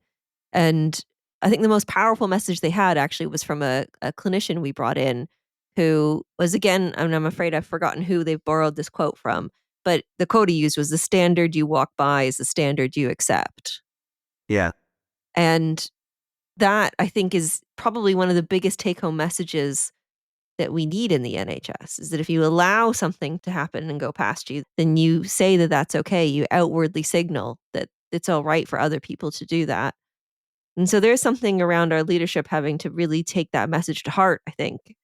and I think the most powerful message they had actually was from a clinician we brought in who was, again, and I'm afraid I've forgotten who they've borrowed this quote from, but the quote he used was, "The standard you walk by is the standard you accept." Yeah, And that, I think, is probably one of the biggest take-home messages that we need in the NHS, is that if you allow something to happen and go past you, then you say that that's okay. You outwardly signal that it's all right for other people to do that. And so there's something around our leadership having to really take that message to heart, I think.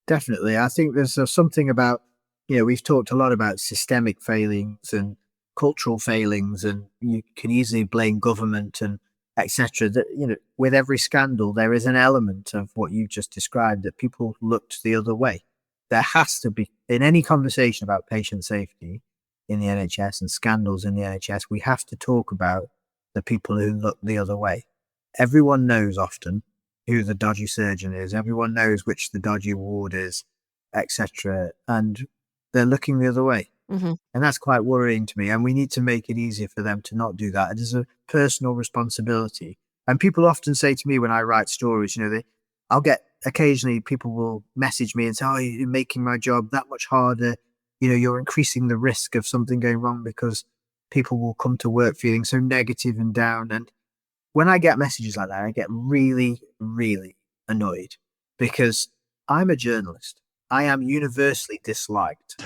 definitely. I think there's something about, we've talked a lot about systemic failings and cultural failings, and you can easily blame government and etc. That, with every scandal, there is an element of what you just described, that people looked the other way. There has to be, in any conversation about patient safety in the NHS and scandals in the NHS, we have to talk about the people who look the other way. Everyone knows often who the dodgy surgeon is. Everyone knows which the dodgy ward is, etc. And they're looking the other way. Mhm. And that's quite worrying to me. And we need to make it easier for them to not do that. It is a personal responsibility. And people often say to me when I write stories, I'll get occasionally people will message me and say, "Oh, you're making my job that much harder. You're increasing the risk of something going wrong because people will come to work feeling so negative and down." And when I get messages like that, I get really, really annoyed, because I'm a journalist. I am universally disliked.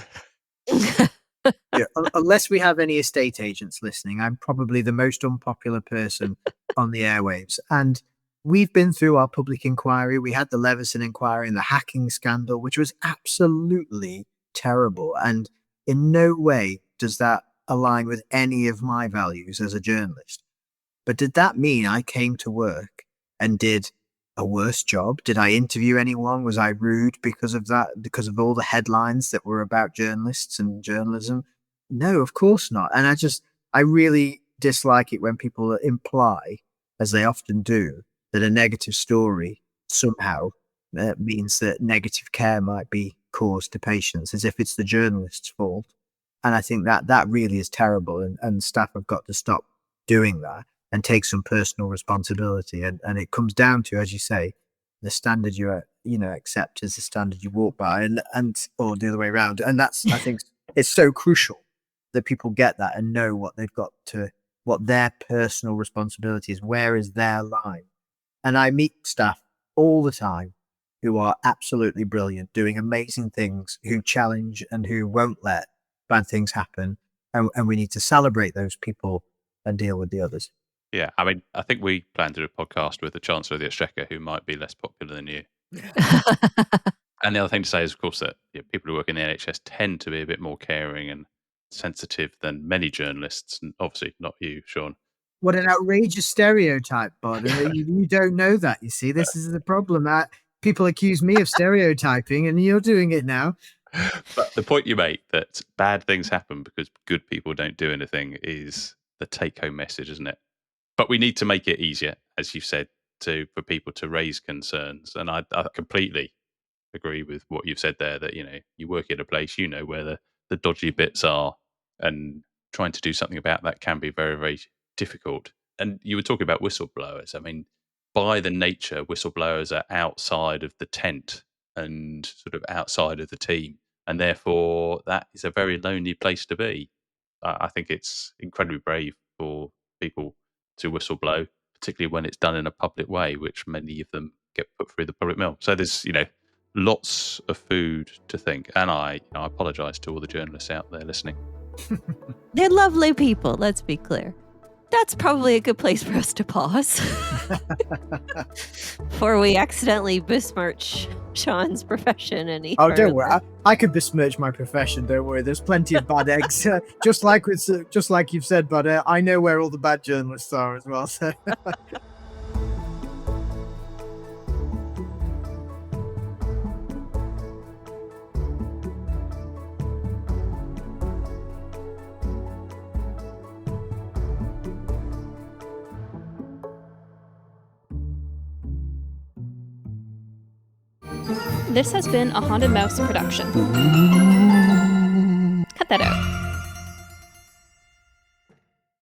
Yeah, unless we have any estate agents listening, I'm probably the most unpopular person on the airwaves. And we've been through our public inquiry. We had the Leveson inquiry and the hacking scandal, which was absolutely terrible. And in no way does that align with any of my values as a journalist. But did that mean I came to work and did a worse job? Did I interview anyone? Was I rude because of that? Because of all the headlines that were about journalists and journalism? No, of course not. And I really dislike it when people imply, as they often do, that a negative story somehow means that negative care might be caused to patients, as if it's the journalist's fault. And I think that really is terrible. And staff have got to stop doing that and take some personal responsibility. And it comes down to, as you say, the standard you accept is the standard you walk by, and or the other way around. And that's, I think, it's so crucial that people get that and know what their personal responsibility is. Where is their line? And I meet staff all the time who are absolutely brilliant, doing amazing things, who challenge and who won't let bad things happen. And we need to celebrate those people and deal with the others. Yeah, I mean, I think we plan to do a podcast with the Chancellor of the Exchequer, who might be less popular than you. And the other thing to say is, of course, that people who work in the NHS tend to be a bit more caring and sensitive than many journalists, and obviously not you, Shaun. What an outrageous stereotype, Bod. You don't know that, you see. This is the problem. People accuse me of stereotyping, and you're doing it now. But the point you make, that bad things happen because good people don't do anything, is the take-home message, isn't it? But we need to make it easier, as you said, for people to raise concerns. And I completely agree with what you've said there, that, you work in a place, where the dodgy bits are, and trying to do something about that can be very, very difficult. And you were talking about whistleblowers. I mean, by the nature, whistleblowers are outside of the tent and sort of outside of the team. And therefore, that is a very lonely place to be. I think it's incredibly brave for people to whistleblow, particularly when it's done in a public way, which many of them get put through the public mill. So there's, lots of food to think. And I apologise to all the journalists out there listening. They're lovely people, let's be clear. That's probably a good place for us to pause before we accidentally besmirch Shaun's profession any further. Don't worry. I could besmirch my profession. Don't worry. There's plenty of bad eggs. just like you've said, but I know where all the bad journalists are as well. So. This has been a Haunted Mouse production. Cut that out.